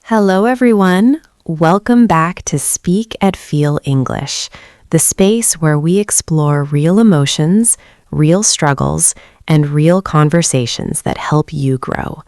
Hello, everyone. Welcome back to Speak and Feel English, the space where we explore real emotions, real struggles, and real conversations that help you grow.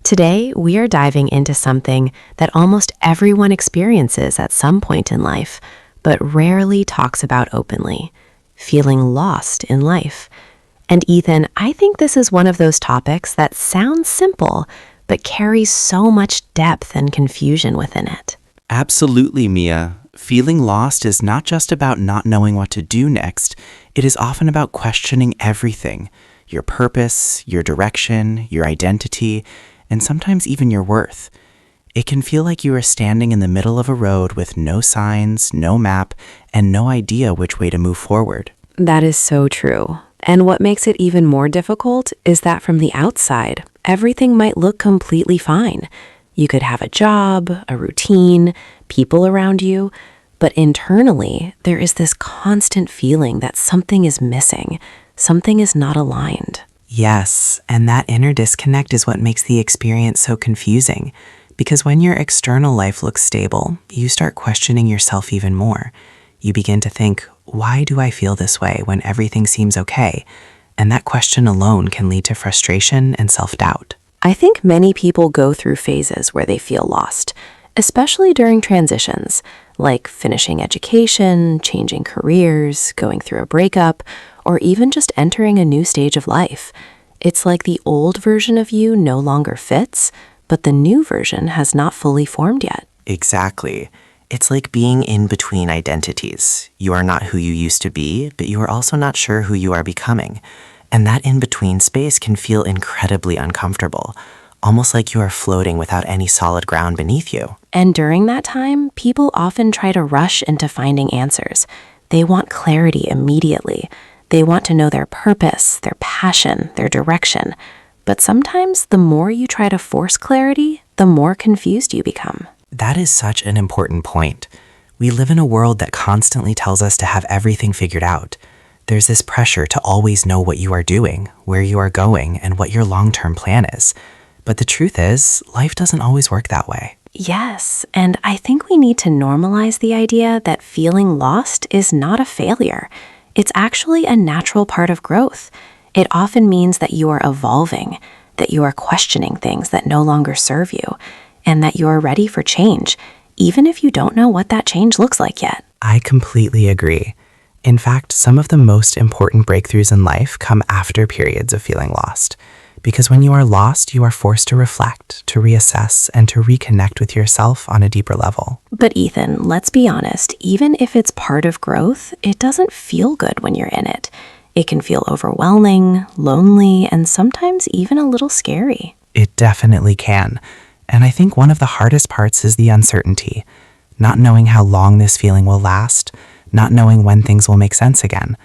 Today, we are diving into something that almost everyone experiences at some point in life, but rarely talks about openly: feeling lost in life. And Ethan, I think this is one of those topics that sounds simple, but carries so much depth and confusion within it. Absolutely, Mia. Feeling lost is not just about not knowing what to do next. It is often about questioning everything: your purpose, your direction, your identity, and sometimes even your worth. It can feel like you are standing in the middle of a road with no signs, no map, and no idea which way to move forward. That is so true. And what makes it even more difficult is that from the outside, everything might look completely fine. You could have a job, a routine, people around you, but internally, there is this constant feeling that something is missing, something is not aligned. Yes, and that inner disconnect is what makes the experience so confusing. Because when your external life looks stable, you start questioning yourself even more. You begin to think, why do I feel this way when everything seems okay? And that question alone can lead to frustration and self-doubt. I think many people go through phases where they feel lost, especially during transitions, like finishing education, changing careers, going through a breakup, or even just entering a new stage of life. It's like the old version of you no longer fits, but the new version has not fully formed yet. Exactly. It's like being in between identities. You are not who you used to be, but you are also not sure who you are becoming. And that in-between space can feel incredibly uncomfortable, almost like you are floating without any solid ground beneath you. And during that time, people often try to rush into finding answers. They want clarity immediately. They want to know their purpose, their passion, their direction. But sometimes the more you try to force clarity, the more confused you become. That is such an important point. We live in a world that constantly tells us to have everything figured out. There's this pressure to always know what you are doing, where you are going, and what your long-term plan is. But the truth is, life doesn't always work that way. Yes, and I think we need to normalize the idea that feeling lost is not a failure. It's actually a natural part of growth. It often means that you are evolving, that you are questioning things that no longer serve you, and that you are ready for change, even if you don't know what that change looks like yet. I completely agree. In fact, some of the most important breakthroughs in life come after periods of feeling lost. Because when you are lost, you are forced to reflect, to reassess, and to reconnect with yourself on a deeper level. But Ethan, let's be honest, even if it's part of growth, it doesn't feel good when you're in it. It can feel overwhelming, lonely, and sometimes even a little scary. It definitely can. And I think one of the hardest parts is the uncertainty. Not knowing how long this feeling will last, not knowing when things will make sense again.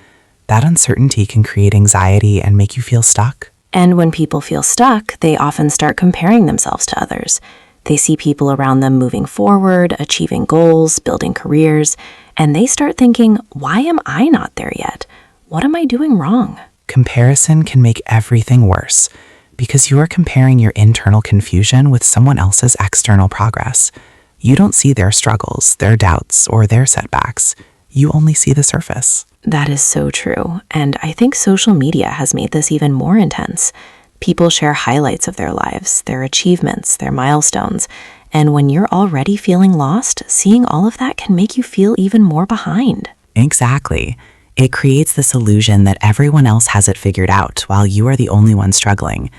That uncertainty can create anxiety and make you feel stuck. And when people feel stuck, they often start comparing themselves to others. They see people around them moving forward, achieving goals, building careers, and they start thinking, why am I not there yet? What am I doing wrong? Comparison can make everything worse, because you are comparing your internal confusion with someone else's external progress. You don't see their struggles, their doubts, or their setbacks. You only see the surface. That is so true, and I think social media has made this even more intense. People share highlights of their lives, their achievements, their milestones, and when you're already feeling lost, seeing all of that can make you feel even more behind. Exactly. It creates this illusion that everyone else has it figured out while you are the only one struggling.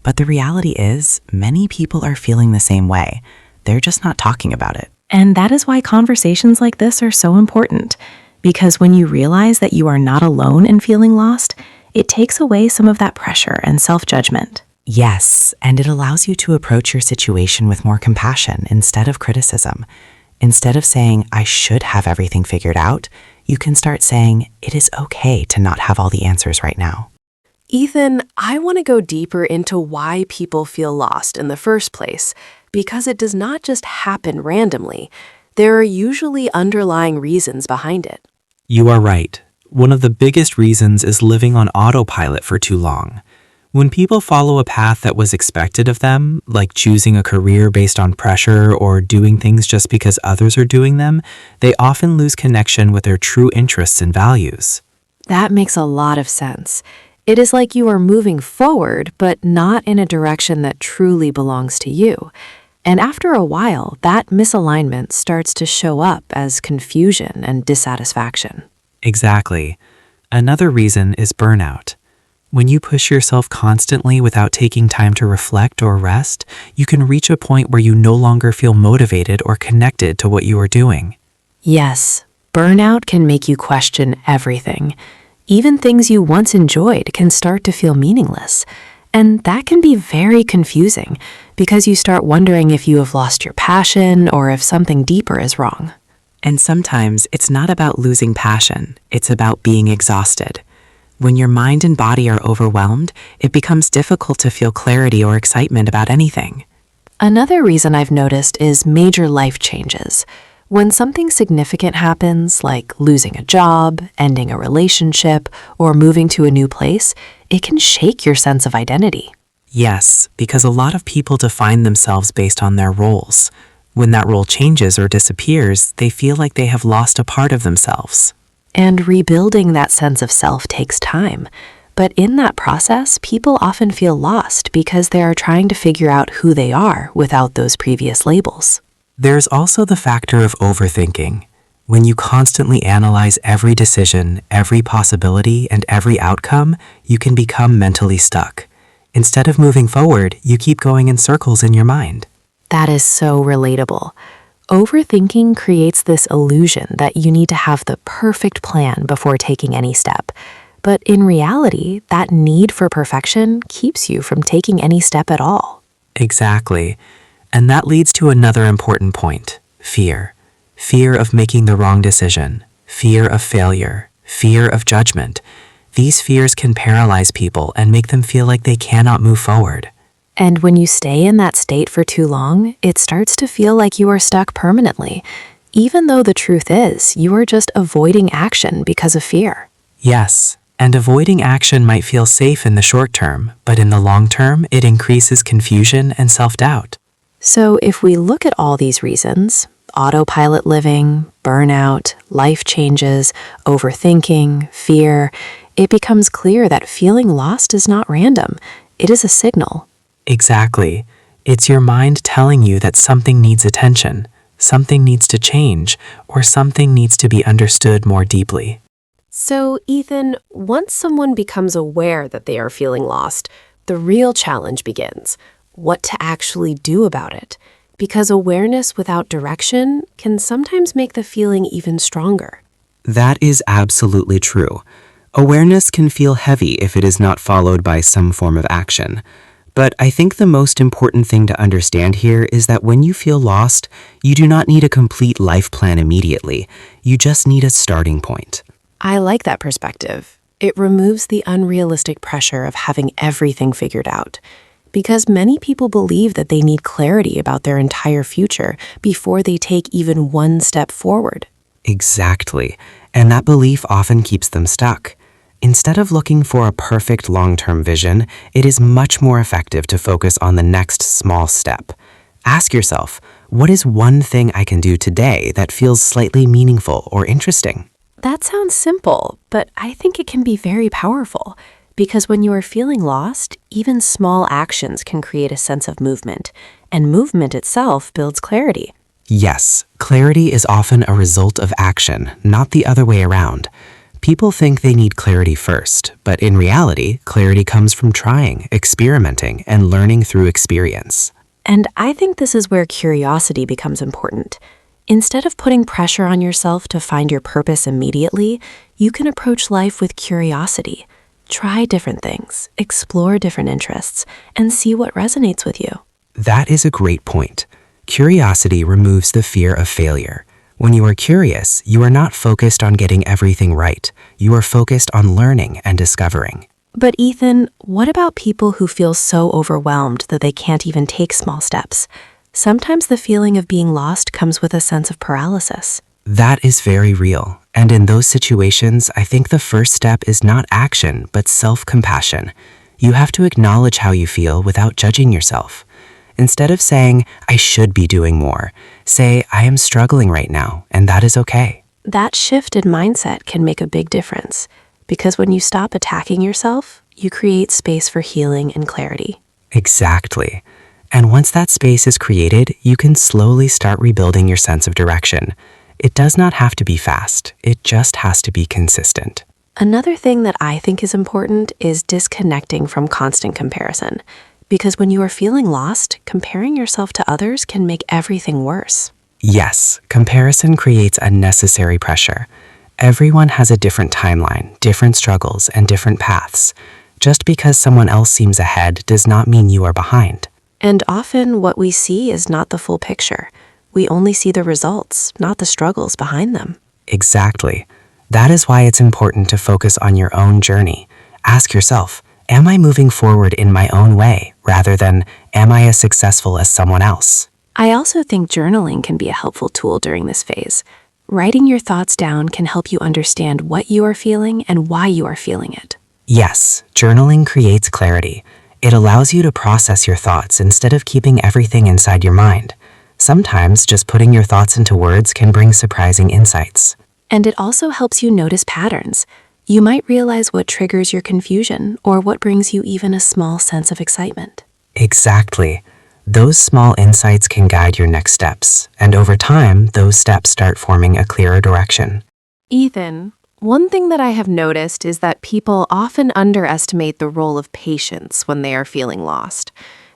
But the reality is, many people are feeling the same way. They're just not talking about it. And that is why conversations like this are so important. Because when you realize that you are not alone in feeling lost, it takes away some of that pressure and self-judgment. Yes, and it allows you to approach your situation with more compassion instead of criticism. Instead of saying, I should have everything figured out, you can start saying, it is okay to not have all the answers right now. Ethan, I want to go deeper into why people feel lost in the first place, because it does not just happen randomly. There are usually underlying reasons behind it. You are right. One of the biggest reasons is living on autopilot for too long. When people follow a path that was expected of them, like choosing a career based on pressure or doing things just because others are doing them, they often lose connection with their true interests and values. That makes a lot of sense. It is like you are moving forward, but not in a direction that truly belongs to you. And after a while, that misalignment starts to show up as confusion and dissatisfaction. Exactly. Another reason is burnout. When you push yourself constantly without taking time to reflect or rest, you can reach a point where you no longer feel motivated or connected to what you are doing. Yes, burnout can make you question everything. Even things you once enjoyed can start to feel meaningless. And that can be very confusing because you start wondering if you have lost your passion or if something deeper is wrong. And sometimes it's not about losing passion, it's about being exhausted. When your mind and body are overwhelmed, it becomes difficult to feel clarity or excitement about anything. Another reason I've noticed is major life changes. When something significant happens, like losing a job, ending a relationship, or moving to a new place, it can shake your sense of identity. Yes, because a lot of people define themselves based on their roles. When that role changes or disappears, they feel like they have lost a part of themselves. And rebuilding that sense of self takes time. But in that process, people often feel lost because they are trying to figure out who they are without those previous labels. There's also the factor of overthinking. When you constantly analyze every decision, every possibility, and every outcome, you can become mentally stuck. Instead of moving forward, you keep going in circles in your mind. That is so relatable. Overthinking creates this illusion that you need to have the perfect plan before taking any step. But in reality, that need for perfection keeps you from taking any step at all. Exactly. And that leads to another important point: fear. Fear of making the wrong decision, fear of failure, fear of judgment. These fears can paralyze people and make them feel like they cannot move forward. And when you stay in that state for too long, it starts to feel like you are stuck permanently, even though the truth is you are just avoiding action because of fear. Yes, and avoiding action might feel safe in the short term, but in the long term, it increases confusion and self-doubt. So if we look at all these reasons, autopilot living, burnout, life changes, overthinking, fear, it becomes clear that feeling lost is not random. It is a signal. Exactly. It's your mind telling you that something needs attention, something needs to change, or something needs to be understood more deeply. So, Ethan, once someone becomes aware that they are feeling lost, the real challenge begins: what to actually do about it. Because awareness without direction can sometimes make the feeling even stronger. That is absolutely true. Awareness can feel heavy if it is not followed by some form of action. But I think the most important thing to understand here is that when you feel lost, you do not need a complete life plan immediately. You just need a starting point. I like that perspective. It removes the unrealistic pressure of having everything figured out. Because many people believe that they need clarity about their entire future before they take even one step forward. Exactly. And that belief often keeps them stuck. Instead of looking for a perfect long-term vision, it is much more effective to focus on the next small step. Ask yourself, what is one thing I can do today that feels slightly meaningful or interesting? That sounds simple, but I think it can be very powerful. Because when you are feeling lost, even small actions can create a sense of movement, and movement itself builds clarity. Yes, clarity is often a result of action, not the other way around. People think they need clarity first, but in reality, clarity comes from trying, experimenting, and learning through experience. And I think this is where curiosity becomes important. Instead of putting pressure on yourself to find your purpose immediately, you can approach life with curiosity. Try different things, explore different interests, and see what resonates with you. That is a great point. Curiosity removes the fear of failure. When you are curious, you are not focused on getting everything right. You are focused on learning and discovering. But Ethan, what about people who feel so overwhelmed that they can't even take small steps? Sometimes the feeling of being lost comes with a sense of paralysis. That is very real. And in those situations, I think the first step is not action, but self-compassion. You have to acknowledge how you feel without judging yourself. Instead of saying, I should be doing more, say, I am struggling right now, and that is okay. That shift in mindset can make a big difference, because when you stop attacking yourself, you create space for healing and clarity. Exactly. And once that space is created, you can slowly start rebuilding your sense of direction. It does not have to be fast. It just has to be consistent. Another thing that I think is important is disconnecting from constant comparison, because when you are feeling lost, comparing yourself to others can make everything worse. Yes, comparison creates unnecessary pressure. Everyone has a different timeline, different struggles, and different paths. Just because someone else seems ahead does not mean you are behind. And often what we see is not the full picture. We only see the results, not the struggles behind them. Exactly. That is why it's important to focus on your own journey. Ask yourself, am I moving forward in my own way, rather than, am I as successful as someone else? I also think journaling can be a helpful tool during this phase. Writing your thoughts down can help you understand what you are feeling and why you are feeling it. Yes, journaling creates clarity. It allows you to process your thoughts instead of keeping everything inside your mind. Sometimes just putting your thoughts into words can bring surprising insights. And it also helps you notice patterns. You might realize what triggers your confusion or what brings you even a small sense of excitement. Exactly. Those small insights can guide your next steps, and over time, those steps start forming a clearer direction. Ethan, one thing that I have noticed is that people often underestimate the role of patience when they are feeling lost.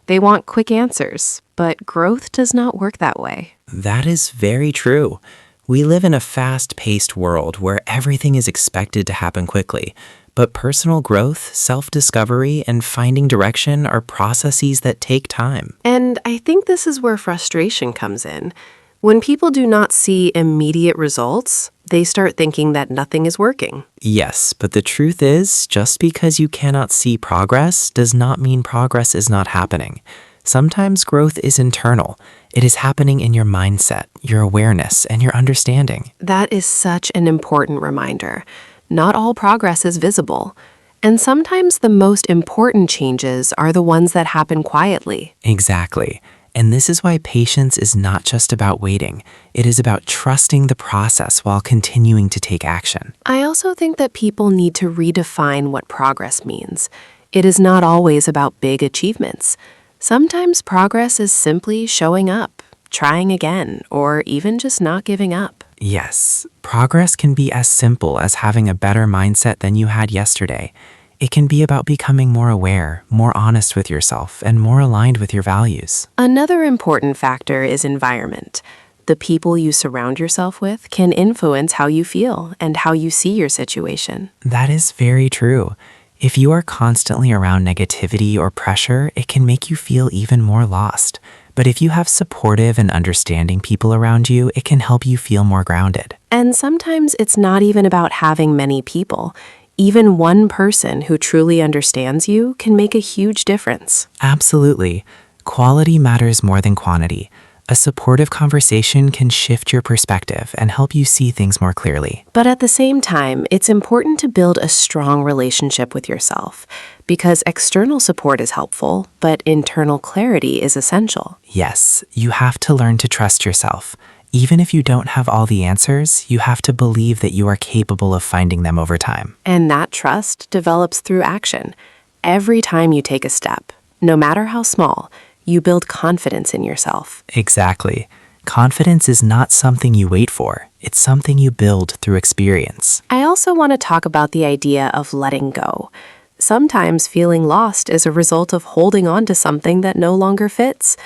They want quick answers, but growth does not work that way. That is very true. We live in a fast-paced world where everything is expected to happen quickly, but personal growth, self-discovery, and finding direction are processes that take time. And I think this is where frustration comes in. When people do not see immediate results, they start thinking that nothing is working. Yes, but the truth is, just because you cannot see progress does not mean progress is not happening. Sometimes growth is internal. It is happening in your mindset, your awareness, and your understanding. That is such an important reminder. Not all progress is visible. And sometimes the most important changes are the ones that happen quietly. Exactly. And this is why patience is not just about waiting. It is about trusting the process while continuing to take action. I also think that people need to redefine what progress means. It is not always about big achievements. Sometimes progress is simply showing up, trying again, or even just not giving up. Yes, progress can be as simple as having a better mindset than you had yesterday. It can be about becoming more aware, more honest with yourself, and more aligned with your values. Another important factor is environment. The people you surround yourself with can influence how you feel and how you see your situation. That is very true. If you are constantly around negativity or pressure, it can make you feel even more lost. But if you have supportive and understanding people around you, it can help you feel more grounded. And sometimes it's not even about having many people. Even one person who truly understands you can make a huge difference. Absolutely. Quality matters more than quantity. A supportive conversation can shift your perspective and help you see things more clearly. But at the same time, it's important to build a strong relationship with yourself, because external support is helpful, but internal clarity is essential. Yes, you have to learn to trust yourself. Even if you don't have all the answers, you have to believe that you are capable of finding them over time. And that trust develops through action. Every time you take a step, no matter how small, you build confidence in yourself. Exactly. Confidence is not something you wait for. It's something you build through experience. I also want to talk about the idea of letting go. Sometimes feeling lost is a result of holding on to something that no longer fits,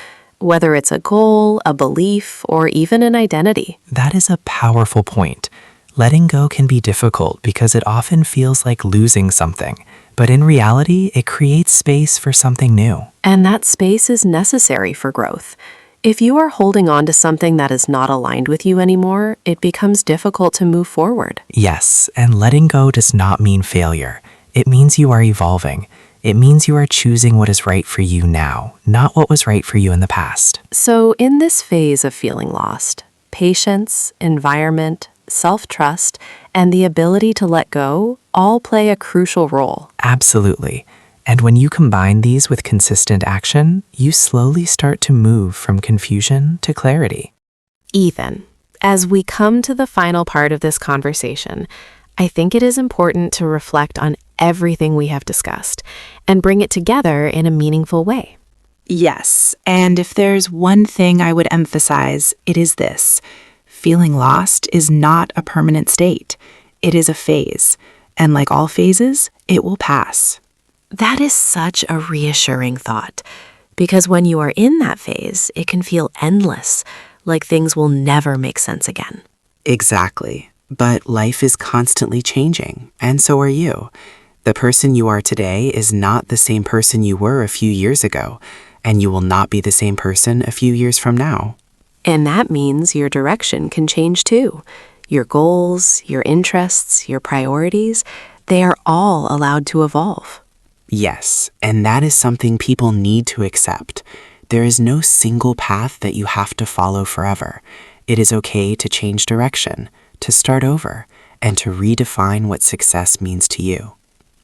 whether it's a goal, a belief, or even an identity. That is a powerful point. Letting go can be difficult because it often feels like losing something, but in reality, it creates space for something new. And that space is necessary for growth. If you are holding on to something that is not aligned with you anymore, it becomes difficult to move forward. Yes, and letting go does not mean failure. It means you are evolving. It means you are choosing what is right for you now, not what was right for you in the past. So in this phase of feeling lost, patience, environment, self-trust, and the ability to let go all play a crucial role. Absolutely. And when you combine these with consistent action, you slowly start to move from confusion to clarity. Ethan, as we come to the final part of this conversation, I think it is important to reflect on everything we have discussed and bring it together in a meaningful way. Yes, and if there's one thing I would emphasize, it is this. Feeling lost is not a permanent state. It is a phase, and like all phases, it will pass. That is such a reassuring thought, because when you are in that phase, it can feel endless, like things will never make sense again. Exactly. But life is constantly changing, and so are you. The person you are today is not the same person you were a few years ago, and you will not be the same person a few years from now. And that means your direction can change too. Your goals, your interests, your priorities, they are all allowed to evolve. Yes, and that is something people need to accept. There is no single path that you have to follow forever. It is okay to change direction, to start over, and to redefine what success means to you.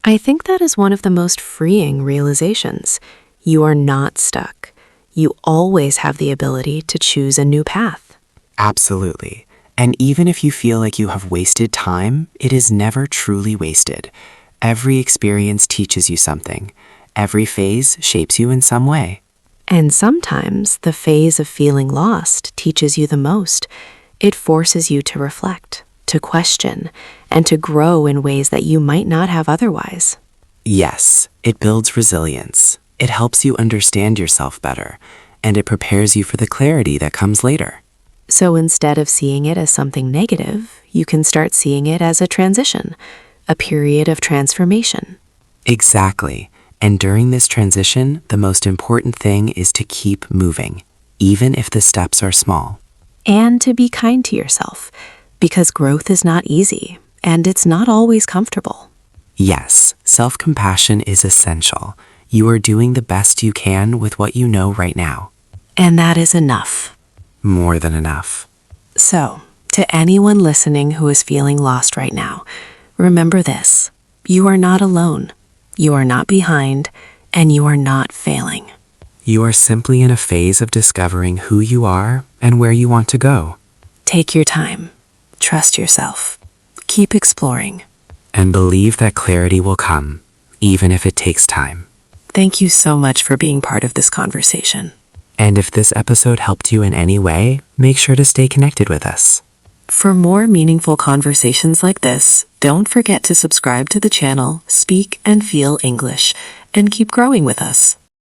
I think that is one of the most freeing realizations. You are not stuck. You always have the ability to choose a new path. Absolutely. And even if you feel like you have wasted time, it is never truly wasted. Every experience teaches you something. Every phase shapes you in some way. And sometimes the phase of feeling lost teaches you the most. It forces you to reflect, to question, and to grow in ways that you might not have otherwise. Yes, it builds resilience. It helps you understand yourself better, and it prepares you for the clarity that comes later. So instead of seeing it as something negative, you can start seeing it as a transition, a period of transformation. Exactly. And during this transition, the most important thing is to keep moving, even if the steps are small. And to be kind to yourself, because growth is not easy, and it's not always comfortable. Yes, self-compassion is essential. You are doing the best you can with what you know right now. And that is enough. More than enough. So, to anyone listening who is feeling lost right now, remember this. You are not alone. You are not behind, and you are not failing. You are simply in a phase of discovering who you are and where you want to go. Take your time. Trust yourself. Keep exploring. And believe that clarity will come, even if it takes time. Thank you so much for being part of this conversation. And if this episode helped you in any way, make sure to stay connected with us. For more meaningful conversations like this, don't forget to subscribe to the channel Speak and Feel English and keep growing with us.